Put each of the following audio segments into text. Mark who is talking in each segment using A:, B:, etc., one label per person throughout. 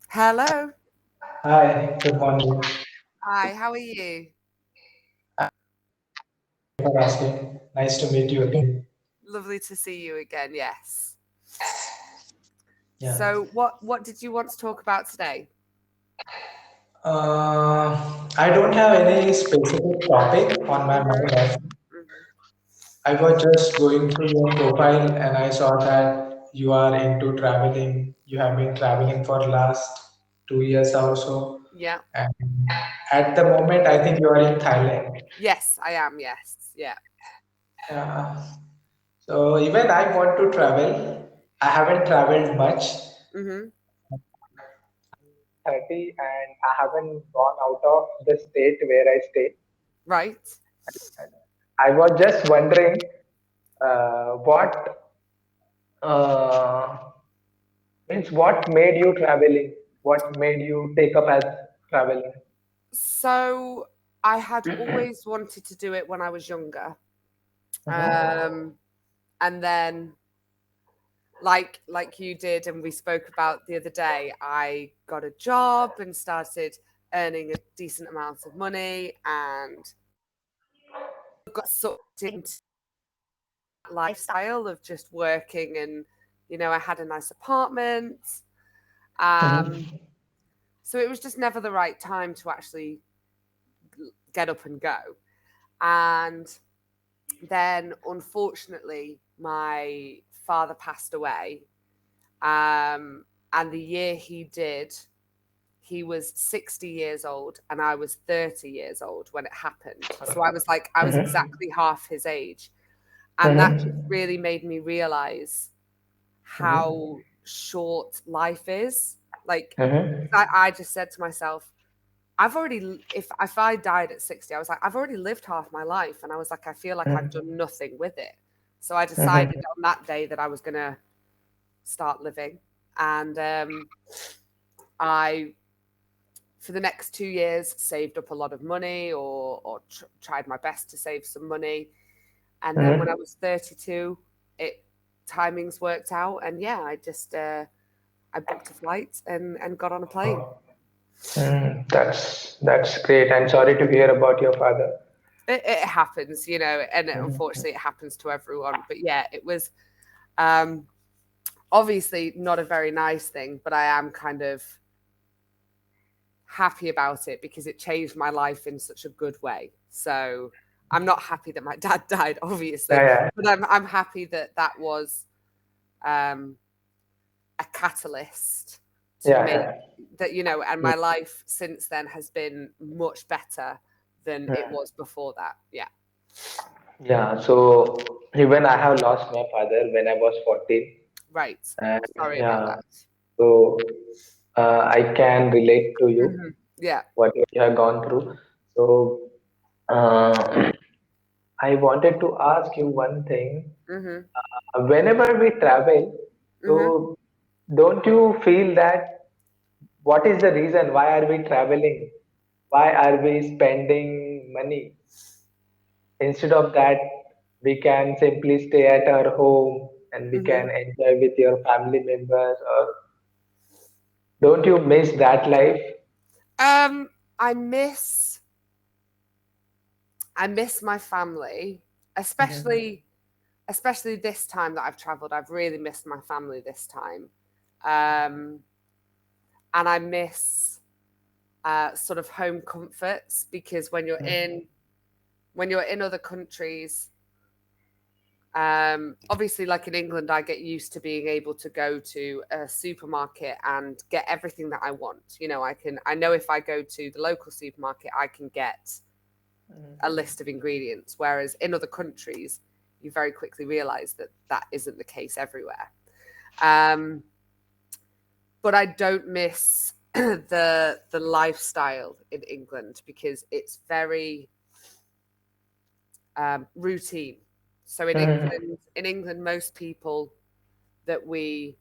A: Hello.
B: Hi, good morning.
A: Hi, how are you?
B: Thank you for asking. Nice to meet you again.
A: Lovely to see you again. Yes.
B: Yeah.
A: So, what did you want to talk about today?
B: I don't have any specific topic on my
A: Mhm.
B: mind.
A: Mhm.
B: I was just going through your profile and I saw that you are into traveling. You have been traveling for last 2 years or so.
A: Yeah.
B: And at the moment, I think you are in Thailand.
A: Yes, I am. Yes. Yeah.
B: Yeah. So even I want to travel. I haven't traveled much.
A: Mhm.
B: 30 and I haven't gone out of the state where I stay.
A: Right.
B: I was just wondering what uh, means what made you traveling? What made you take up as traveling?
A: So, I had always wanted to do it when I was younger.
B: Mhm.
A: Um and then like you did and we spoke about the other day, I got a job and started earning a decent amount of money and got sucked into lifestyle of just working and I had a nice apartment. um
B: Mhm.
A: so it was just never the right time to actually get up and go. And then unfortunately my father passed away. And the year he did, he was 60 years old and I was 30 years old when it happened. So I was
B: Mhm.
A: exactly half his age. And that just
B: Mhm.
A: really made me realize
B: Mhm.
A: how short life is. Like,
B: Mhm.
A: I just said to myself, I've already, if I died at 60, I was like, I've already lived half my life. And I was like, I feel like I've done nothing with it. So I decided
B: Mhm.
A: on that day that I was going to start living. And I, for the next 2 years, saved up a lot of money or tried my best to save some money. And then when I
B: Mhm.
A: was 32, it timings worked out. And yeah, I booked a flight and got on a plane.
B: That's great. I'm sorry to hear about your father.
A: It happens, and
B: Mhm.
A: unfortunately, it happens to everyone. But yeah, it was um, obviously not a very nice thing, but I am kind of happy about it because it changed my life in such a good way. So I'm not happy that my dad died, obviously,
B: Yeah,
A: but I'm happy that that was um, a catalyst
B: yeah,
A: to make
B: yeah,
A: that, and
B: yeah.
A: my life since then has been much better than it
B: Mm.
A: was before that. Yeah.
B: Yeah, so even I have lost my father when I was 14.
A: Right.
B: And
A: Sorry about
B: yeah,
A: that.
B: so I can relate to you
A: Yeah.
B: what you have gone through. So uh, I wanted to ask you one thing.
A: Mhm.
B: Whenever we travel,
A: Mhm.
B: so don't you feel that what is the reason why are we traveling? Why are we spending money? Instead of that, we can simply stay at our home and we
A: Mhm.
B: can enjoy with your family members. Or don't you miss that life?
A: Um, I miss I miss my family,
B: Mhm.
A: especially this time that I've traveled. I've really missed my family this time. Um, and I miss sort of home comforts because when you're in other countries, obviously, like in England, I get used to being able to go to a supermarket and get everything that I want. I know if I go to the local supermarket, I can get a
B: Mhm.
A: list of ingredients. Whereas in other countries, you very quickly realize that that isn't the case everywhere. Um, but I don't miss the lifestyle in England because it's very routine. So
B: Mhm.
A: In England, most people that we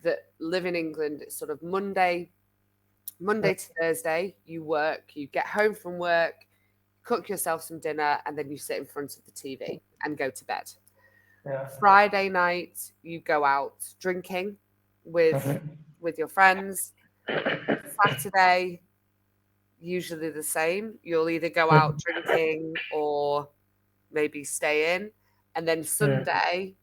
A: that live in England, it's sort of Monday to Thursday. You work, you get home from work, cook yourself some dinner, and then you sit in front of the TV and go to bed.
B: Yeah.
A: Friday night, you go out drinking with
B: Mhm.
A: with your friends. Saturday, usually the same. You'll either go out drinking or maybe stay in. And then
B: Mm,
A: Sunday,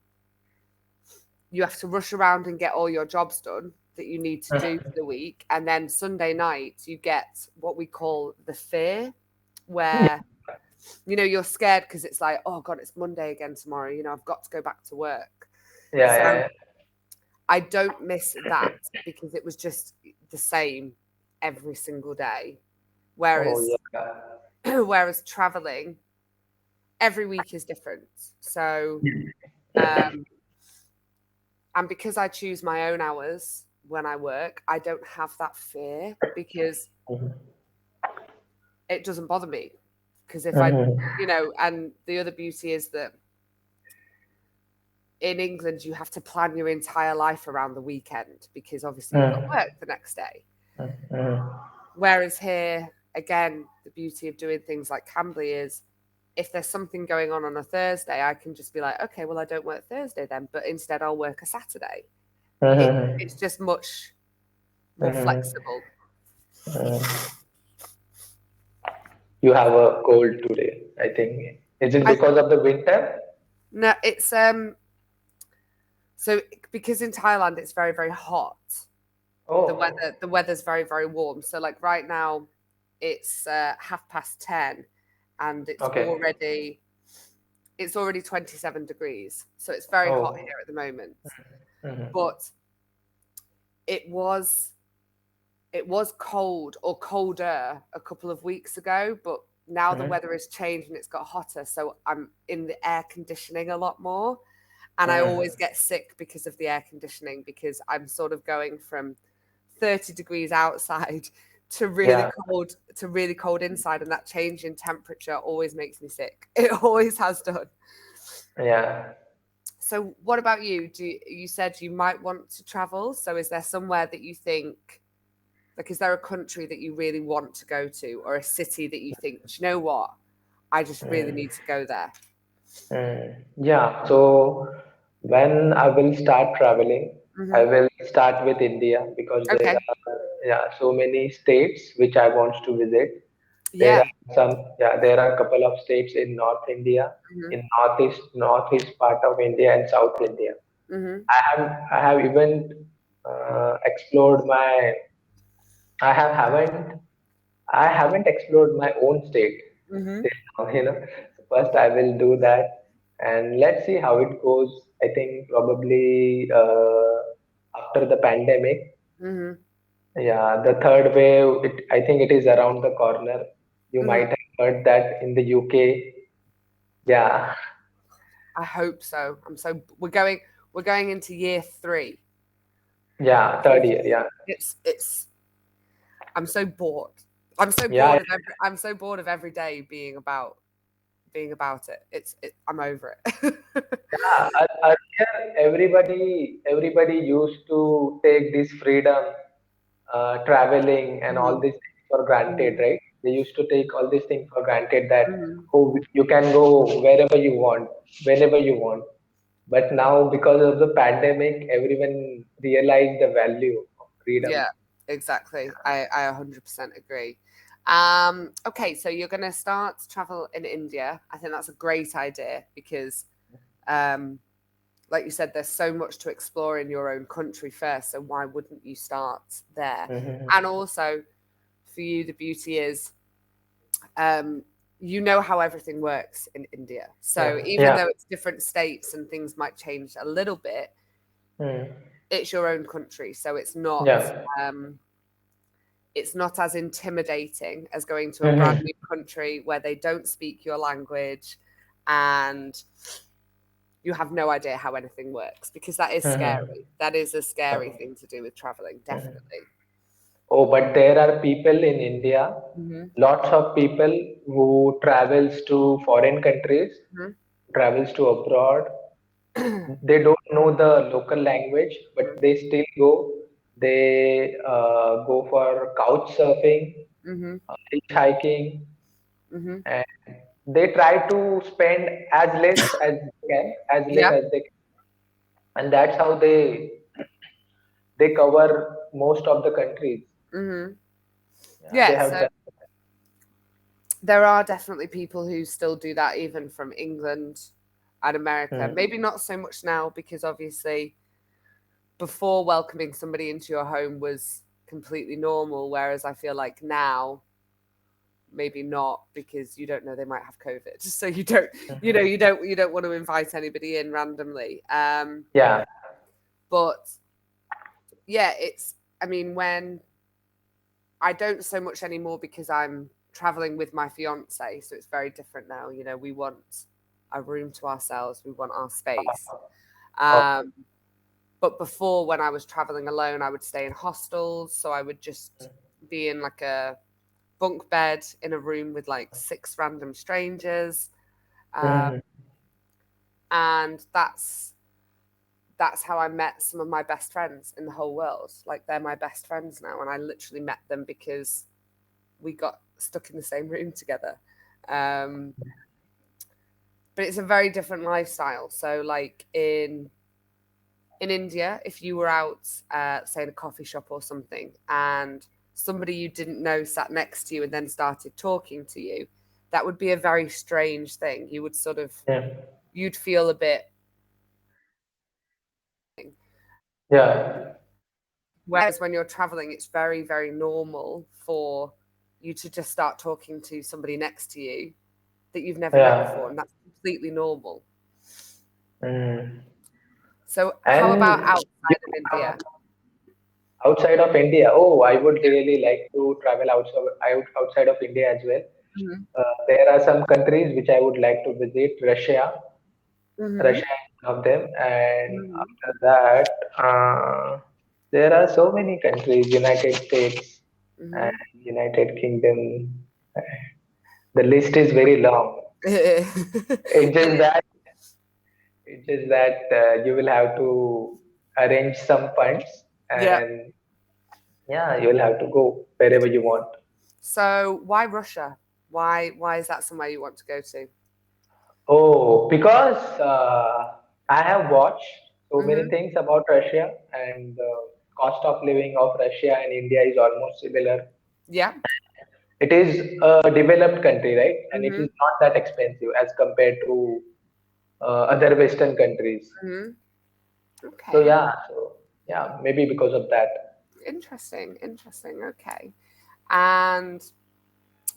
A: you have to rush around and get all your jobs done that you need to do for
B: mm,
A: the week. And then Sunday night, you get what we call the fear,
B: mm.
A: where, you're scared because it's like, oh God, it's Monday again tomorrow. I've got to go back to work.
B: Yeah,
A: So
B: yeah,
A: I don't miss that because it was just the same every single day.
B: yeah. Oh,
A: Whereas,
B: yeah.
A: whereas traveling every week is different. So, um, and because I choose my own hours when I work, I don't have that fear because
B: Mhm,
A: it doesn't bother me. Because if I,
B: mhm,
A: and the other beauty is that in England, you have to plan your entire life around the weekend because obviously you've got
B: mm,
A: work the next day.
B: mm,
A: Whereas here, again, the beauty of doing things like Cambly is if there's something going on a Thursday, I can just be like, okay, well, I don't work Thursday then, but instead I'll work a Saturday. It's
B: mhm,
A: just much more
B: mhm,
A: flexible.
B: mm. You have a cold today, I think. Is it
A: I
B: because of the winter?
A: no, it's so because in Thailand it's very very hot.
B: Oh,
A: The weather's very very warm. So like right now, it's 10:30, and
B: okay.
A: it's already 27 degrees. So it's very hot
B: Oh,
A: here at the moment.
B: mhm,
A: But it was it was cold or colder a couple of weeks ago, but now the
B: mhm,
A: weather has changed and it's got hotter. So I'm in the air conditioning a lot more. And I
B: mhm,
A: always get sick because of the air conditioning because I'm sort of going from 30 degrees outside
B: yeah,
A: to really cold inside. And that change in temperature always makes me sick. It always has done.
B: yeah.
A: So what about you? You said you might want to travel. So is there somewhere that you think, like, is there a country that you really want to go to, or a city that you think, do you know what? I just really
B: Mm,
A: need to go there.
B: yeah. So when I will start traveling, I
A: Hmm.
B: will start with India because there
A: Okay.
B: are, yeah, so many states which I want to visit. There
A: Yeah.
B: are there are a couple of states in North India,
A: Hmm.
B: in northeast part of India and South India.
A: Hmm.
B: I have even explored my I haven't explored my own state
A: Hmm.
B: till now, So first I will do that, and let's see how it goes. I think probably after the pandemic,
A: Hmm.
B: yeah, the third wave. I think it is around the corner. You
A: Hmm.
B: might have heard that in the UK. Yeah,
A: I hope so. We're going into year 3.
B: yeah, third year. Yeah,
A: It's I'm so bored. I'm so
B: yeah,
A: bored of every day being about it. I'm over it.
B: yeah. Earlier, everybody used to take this freedom traveling and all
A: Hmm.
B: these things for granted,
A: Hmm.
B: right? They used to take all these things for granted that,
A: Hmm.
B: oh, you can go wherever you want, whenever you want. But now, because of the pandemic, everyone realized the value of freedom.
A: Yeah, exactly. I 100% agree. Okay, so you're going to start travel in India. I think that's a great idea because, um, like you said, there's so much to explore in your own country first. So why wouldn't you start there?
B: Hmm.
A: And also, for you, the beauty is, um, you know how everything works in India. So
B: Yeah,
A: even
B: yeah,
A: though it's different states and things might change a little bit,
B: mm,
A: it's your own country. So
B: yeah,
A: um, it's not as intimidating as going to a brand
B: hmm,
A: new country where they don't speak your language and you have no idea how anything works because that is
B: hmm.
A: scary. That is a scary thing to do with traveling,
B: Hmm.
A: definitely.
B: Oh, but there are people in India,
A: Hmm.
B: lots of people who travels to foreign countries,
A: Hmm.
B: travels to abroad. They don't know the local language, but they still go. They go for couch surfing,
A: Hmm.
B: hitchhiking,
A: Hmm.
B: and they try to spend as less as they can,
A: Yeah.
B: and that's how they cover most of the countries.
A: Hmm.
B: Yeah, they
A: Yeah,
B: have
A: so
B: done.
A: there are definitely people who still do that, even from England and America.
B: Mm,
A: Maybe not so much now, because obviously before welcoming somebody into your home was completely normal, whereas I feel like now maybe not, because you don't know, they might have COVID. So you don't,
B: mhm.
A: you don't want to invite anybody in randomly.
B: Yeah,
A: But yeah, it's, I mean, when I don't so much anymore, because I'm traveling with my fiance, so it's very different now. We want a room to ourselves, we want our space.
B: okay.
A: Um, but before, when I was traveling alone, I would stay in hostels, so I would just be in like a bunk bed in a room with like six random strangers. Um,
B: Mhm.
A: and that's how I met some of my best friends in the whole world. Like, they're my best friends now, and I literally met them because we got stuck in the same room together. Um, but it's a very different lifestyle. So, like in India, if you were out, say in a coffee shop or something, and somebody you didn't know sat next to you and then started talking to you, that would be a very strange thing. You would sort of,
B: Yeah,
A: you'd feel a bit.
B: yeah,
A: Whereas when you're traveling, it's very, very normal for you to just start talking to somebody next to you that you've never met before,
B: yeah.
A: and that's completely normal.
B: Mm.
A: So, how about
B: And you
A: outside of
B: have
A: India?
B: outside of India. Oh, I would really like to travel outside of India as well.
A: Hmm.
B: There are some countries which I would like to visit. Russia.
A: Hmm.
B: Russia is one of them. And
A: Hmm.
B: after that, there are so many countries, United States and
A: Hmm.
B: United Kingdom. The list is very long. It's just
A: It,
B: that you will have to arrange some funds,
A: yeah.
B: and yeah, you will have to go wherever you want.
A: So, why Russia? Why is that somewhere you want to go to?
B: Oh, because I have watched so many
A: Hmm.
B: things about Russia, and the cost of living of Russia and India is almost similar.
A: Yeah.
B: It is a developed country, right? And it is
A: Hmm.
B: not that expensive as compared to other Western countries.
A: Hmm.
B: So
A: Okay.
B: yeah, maybe because of that.
A: Interesting. Interesting. Okay. And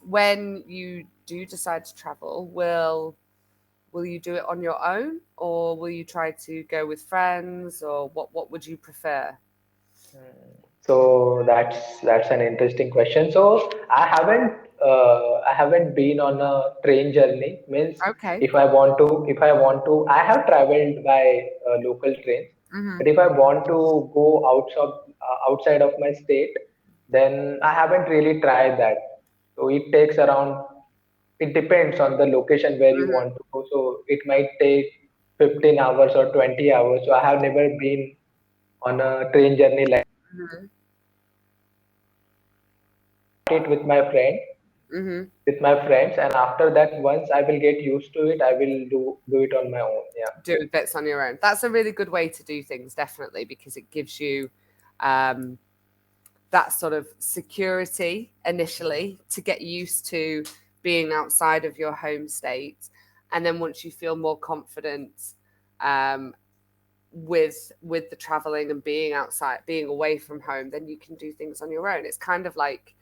A: when you do decide to travel, will you do it on your own, or will you try to go with friends, or what would you prefer?
B: So that's an interesting question. So I haven't been on a train journey. Means
A: Okay.
B: I have traveled by local trains.
A: Hmm.
B: But if I want to go outside of my state, then I haven't really tried that. So it takes around. It depends on the location where you
A: Hmm.
B: want to go. So it might take 15 hours or 20 hours. So I have never been on a train journey like
A: Hmm.
B: it
A: Hmm.
B: with my friends, and after that, once I will get used to it, I will do it on my own. Yeah.
A: Do bits on your own. That's a really good way to do things, definitely, because it gives you um, that sort of security initially to get used to being outside of your home state, and then once you feel more confident um, with the traveling and being outside, being away from home, then you can do things on your own. It's kind of like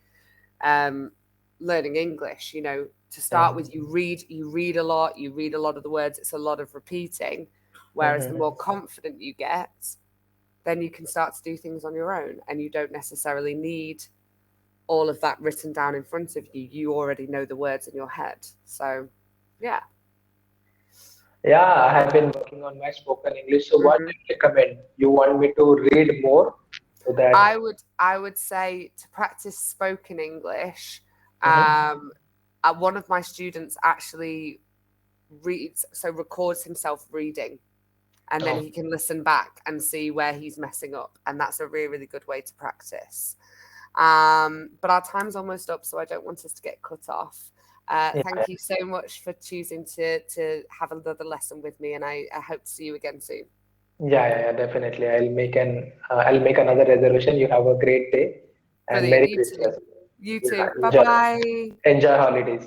A: um, learning English. To start
B: Yeah.
A: with, you read a lot, you read a lot of the words. It's a lot of repeating. Whereas the
B: Mhm.
A: more confident you get, then you can start to do things on your own, and you don't necessarily need all of that written down in front of you. You already know the words in your head. So, yeah.
B: Yeah, I have been working on my spoken English. So, what do
A: Hmm.
B: you recommend? You want me to read more so that?
A: I would say to practice spoken English.
B: Mhm.
A: Um, one of my students actually records himself reading, and then
B: Oh,
A: he can listen back and see where he's messing up, and that's a really, really good way to practice. But our time's almost up, so I don't want us to get cut off.
B: yeah,
A: Thank you so much for choosing to have another lesson with me, and I hope to see you again soon.
B: yeah, yeah, yeah, definitely. I'll make another resolution. You have a great day. and
A: Brilliant.
B: Merry
A: You too.
B: Christmas.
A: You
B: Yeah,
A: too. Bye
B: enjoy.
A: bye.
B: Enjoy holidays.